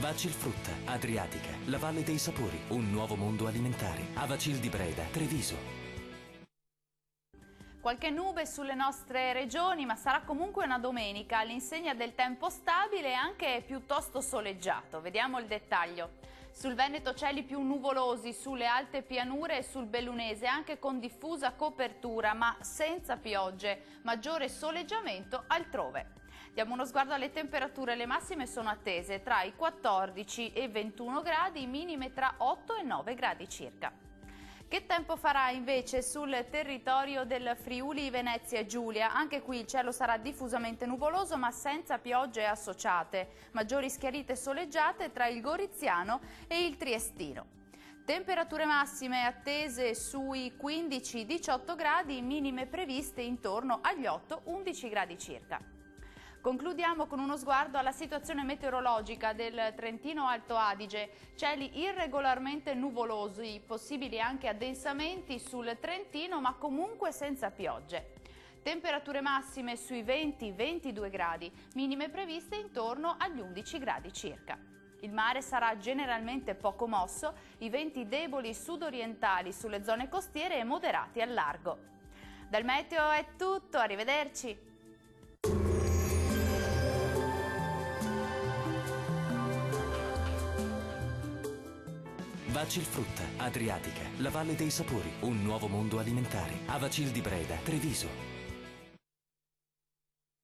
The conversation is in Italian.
Vacilfrutta, Adriatica, la Valle dei Sapori, un nuovo mondo alimentare. Avacil di Breda, Treviso. Qualche nube sulle nostre regioni, ma sarà comunque una domenica all'insegna del tempo stabile e anche piuttosto soleggiato. Vediamo il dettaglio. Sul Veneto cieli più nuvolosi, sulle alte pianure e sul Bellunese, anche con diffusa copertura, ma senza piogge. Maggiore soleggiamento altrove. Diamo uno sguardo alle temperature, le massime sono attese tra i 14 e 21 gradi, minime tra 8 e 9 gradi circa. Che tempo farà invece sul territorio del Friuli Venezia Giulia? Anche qui il cielo sarà diffusamente nuvoloso ma senza piogge associate, maggiori schiarite soleggiate tra il Goriziano e il Triestino. Temperature massime attese sui 15-18 gradi, minime previste intorno agli 8-11 gradi circa. Concludiamo con uno sguardo alla situazione meteorologica del Trentino Alto Adige. Cieli irregolarmente nuvolosi, possibili anche addensamenti sul Trentino, ma comunque senza piogge. Temperature massime sui 20-22 gradi, minime previste intorno agli 11 gradi circa. Il mare sarà generalmente poco mosso, i venti deboli sudorientali sulle zone costiere e moderati al largo. Dal meteo è tutto, arrivederci! Vacilfrutta, Adriatica, la Valle dei Sapori, un nuovo mondo alimentare. Avacil di Breda, Treviso.